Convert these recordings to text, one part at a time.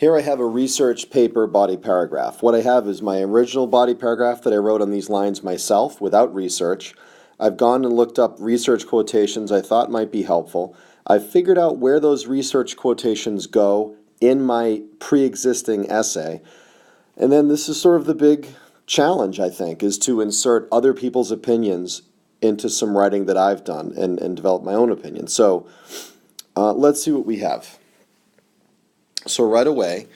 Here I have a research paper body paragraph. What I have is my original body paragraph that I wrote on these lines myself without research. I've gone and looked up research quotations I thought might be helpful. I've figured out where those research quotations go in my pre-existing essay. And then this is sort of the big challenge, I think, is to insert other people's opinions into some writing that I've done and develop my own opinion. So let's see what we have. So right away,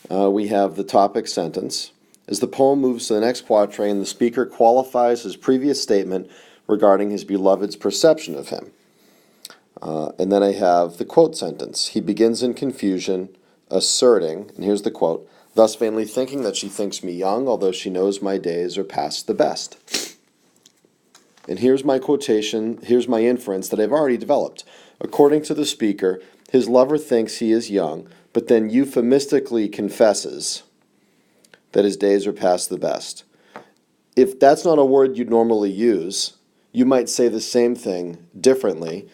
we have the topic sentence. As the poem moves to the next quatrain, the speaker qualifies his previous statement regarding his beloved's perception of him. And then I have the quote sentence. He begins in confusion, asserting, and here's the quote, thus vainly thinking that she thinks me young, although she knows my days are past the best. And here's my quotation, here's my inference that I've already developed. According to the speaker, his lover thinks he is young, but then euphemistically confesses that his days are past the best. If that's not a word you'd normally use, you might say the same thing differently.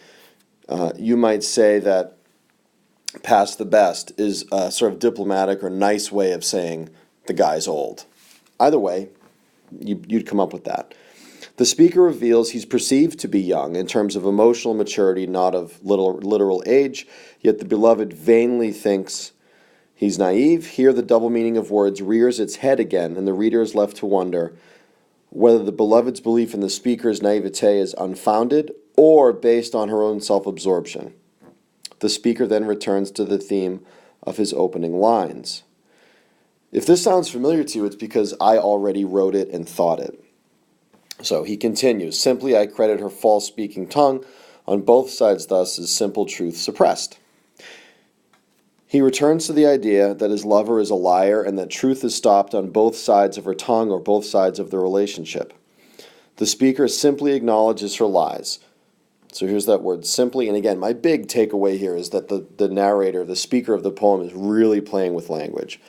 You might say that past the best is a sort of diplomatic or nice way of saying the guy's old. Either way, you'd come up with that. The speaker reveals he's perceived to be young in terms of emotional maturity, not of literal age, yet the beloved vainly thinks he's naive. Here the double meaning of words rears its head again, and the reader is left to wonder whether the beloved's belief in the speaker's naivete is unfounded or based on her own self-absorption. The speaker then returns to the theme of his opening lines. If this sounds familiar to you, it's because I already wrote it and thought it. So he continues, simply I credit her false-speaking tongue. On both sides thus is simple truth suppressed. He returns to the idea that his lover is a liar and that truth is stopped on both sides of her tongue or both sides of the relationship. The speaker simply acknowledges her lies. So here's that word, simply. And again, my big takeaway here is that the narrator, the speaker of the poem, is really playing with language.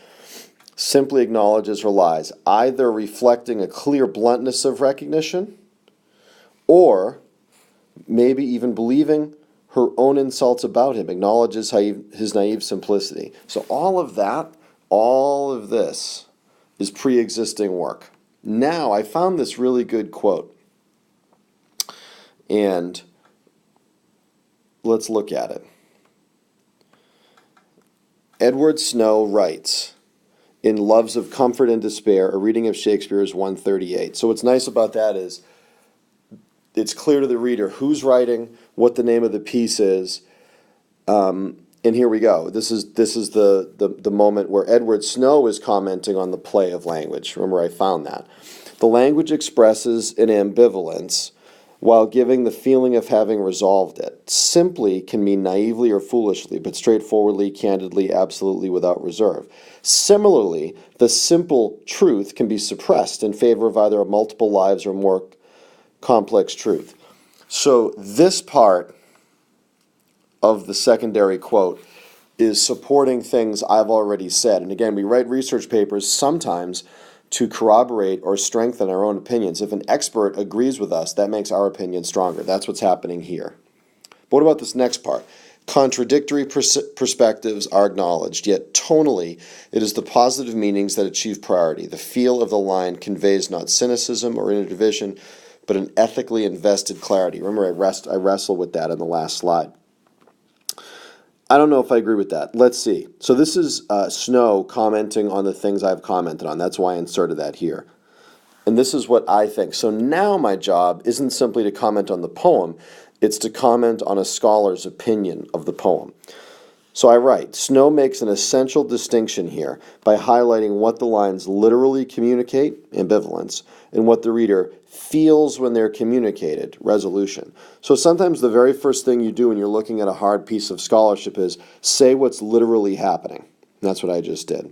Simply acknowledges her lies, either reflecting a clear bluntness of recognition or maybe even believing her own insults about him, acknowledges his naive simplicity. So all of this is pre-existing work. Now, I found this really good quote, and let's look at it. Edward Snow writes, in Loves of Comfort and Despair, a reading of Shakespeare's 138. So what's nice about that is it's clear to the reader who's writing, what the name of the piece is, and here we go. This is the moment where Edward Snow is commenting on the play of language. Remember, I found that. The language expresses an ambivalence while giving the feeling of having resolved it. Simply can mean naively or foolishly, but straightforwardly, candidly, absolutely, without reserve. Similarly, the simple truth can be suppressed in favor of either a multiple lives or more complex truth. So this part of the secondary quote is supporting things I've already said. And again, we write research papers sometimes to corroborate or strengthen our own opinions. If an expert agrees with us, that makes our opinion stronger. That's what's happening here. But what about this next part? Contradictory perspectives are acknowledged, yet tonally it is the positive meanings that achieve priority. The feel of the line conveys not cynicism or inner division, but an ethically invested clarity. Remember, I wrestled with that in the last slide. I don't know if I agree with that. Let's see. So this is Snow commenting on the things I've commented on. That's why I inserted that here. And this is what I think. So now my job isn't simply to comment on the poem. It's to comment on a scholar's opinion of the poem. So I write, Snow makes an essential distinction here by highlighting what the lines literally communicate, ambivalence, and what the reader feels when they're communicated, resolution. So sometimes the very first thing you do when you're looking at a hard piece of scholarship is say what's literally happening. And that's what I just did.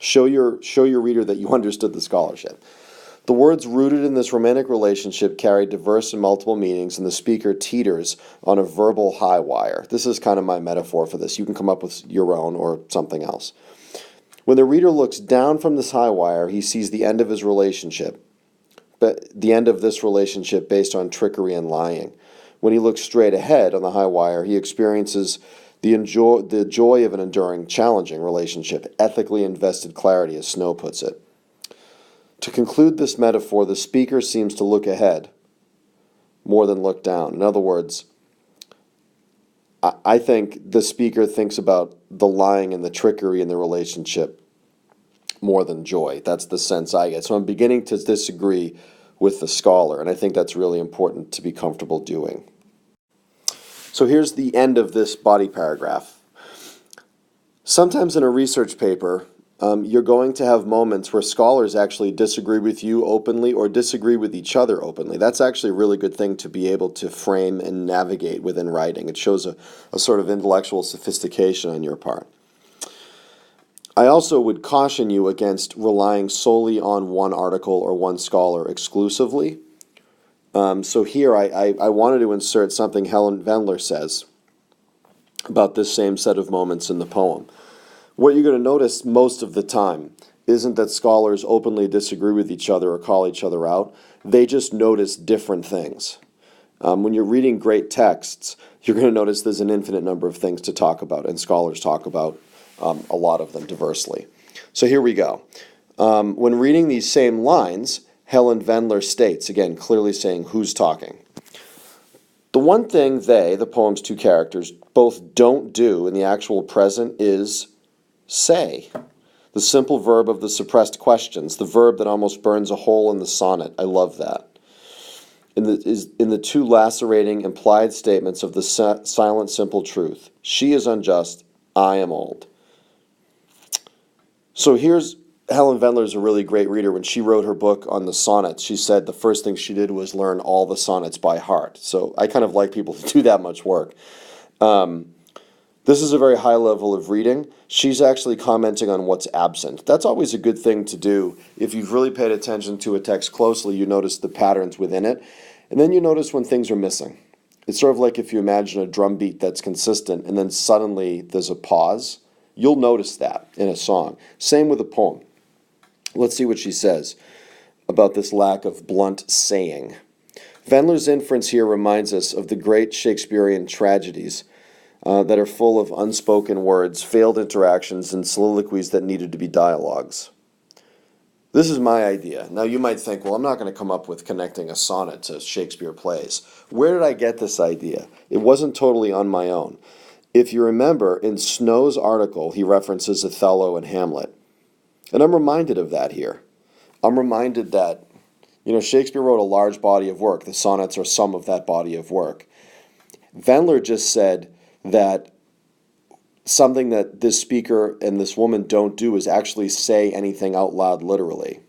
Show your reader that you understood the scholarship. The words rooted in this romantic relationship carry diverse and multiple meanings, and the speaker teeters on a verbal high wire. This is kind of my metaphor for this. You can come up with your own or something else. When the reader looks down from this high wire, he sees the end of his relationship, but the end of this relationship based on trickery and lying. When he looks straight ahead on the high wire, he experiences The joy of an enduring, challenging relationship, ethically invested clarity, as Snow puts it. To conclude this metaphor, the speaker seems to look ahead more than look down. In other words, I think the speaker thinks about the lying and the trickery in the relationship more than joy. That's the sense I get. So I'm beginning to disagree with the scholar, and I think that's really important to be comfortable doing. So here's the end of this body paragraph. Sometimes in a research paper, you're going to have moments where scholars actually disagree with you openly or disagree with each other openly. That's actually a really good thing to be able to frame and navigate within writing. It shows a sort of intellectual sophistication on your part. I also would caution you against relying solely on one article or one scholar exclusively. So here I wanted to insert something Helen Wendler says about this same set of moments in the poem. What you're going to notice most of the time isn't that scholars openly disagree with each other or call each other out. They just notice different things. When you're reading great texts, you're going to notice there's an infinite number of things to talk about, and scholars talk about a lot of them diversely. So here we go. When reading these same lines, Helen Wendler states, again, clearly saying who's talking. The one thing they, the poem's two characters, both don't do in the actual present is say. The simple verb of the suppressed questions, the verb that almost burns a hole in the sonnet. I love that. In the two lacerating implied statements of the silent simple truth. She is unjust, I am old. So here's Helen Wendler is a really great reader. When she wrote her book on the sonnets, she said the first thing she did was learn all the sonnets by heart. So I kind of like people to do that much work. This is a very high level of reading. She's actually commenting on what's absent. That's always a good thing to do. If you've really paid attention to a text closely, you notice the patterns within it. And then you notice when things are missing. It's sort of like if you imagine a drum beat that's consistent and then suddenly there's a pause. You'll notice that in a song. Same with a poem. Let's see what she says about this lack of blunt saying. Wendler's inference here reminds us of the great Shakespearean tragedies that are full of unspoken words, failed interactions, and soliloquies that needed to be dialogues. This is my idea. Now you might think, well, I'm not going to come up with connecting a sonnet to Shakespeare plays. Where did I get this idea? It wasn't totally on my own. If you remember, in Snow's article, he references Othello and Hamlet. And I'm reminded of that here. I'm reminded that, Shakespeare wrote a large body of work. The sonnets are some of that body of work. Wendler just said that something that this speaker and this woman don't do is actually say anything out loud literally.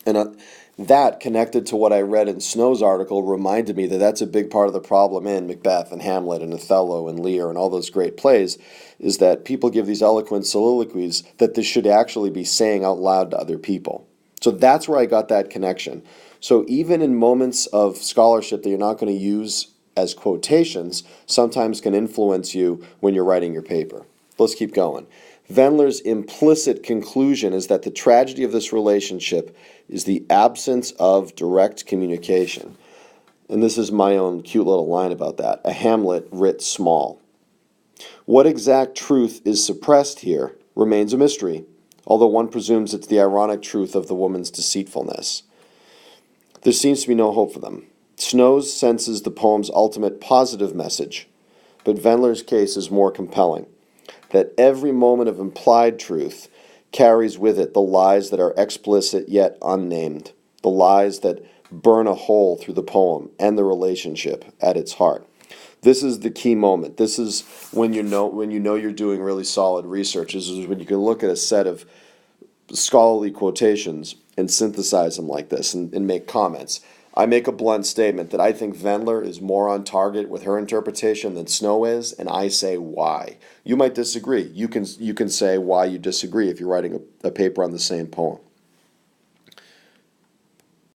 And that, connected to what I read in Snow's article, reminded me that that's a big part of the problem in Macbeth and Hamlet and Othello and Lear and all those great plays, is that people give these eloquent soliloquies that this should actually be saying out loud to other people. So that's where I got that connection. So even in moments of scholarship that you're not going to use as quotations, sometimes can influence you when you're writing your paper. Let's keep going. Wendler's implicit conclusion is that the tragedy of this relationship is the absence of direct communication. And this is my own cute little line about that. A Hamlet writ small. What exact truth is suppressed here remains a mystery, although one presumes it's the ironic truth of the woman's deceitfulness. There seems to be no hope for them. Snow senses the poem's ultimate positive message, but Wendler's case is more compelling, that every moment of implied truth carries with it the lies that are explicit yet unnamed, the lies that burn a hole through the poem and the relationship at its heart. This is the key moment. This is when you know you're doing really solid research. This is when you can look at a set of scholarly quotations and synthesize them like this and make comments. I make a blunt statement that I think Wendler is more on target with her interpretation than Snow is, and I say why. You might disagree. You can say why you disagree if you're writing a paper on the same poem.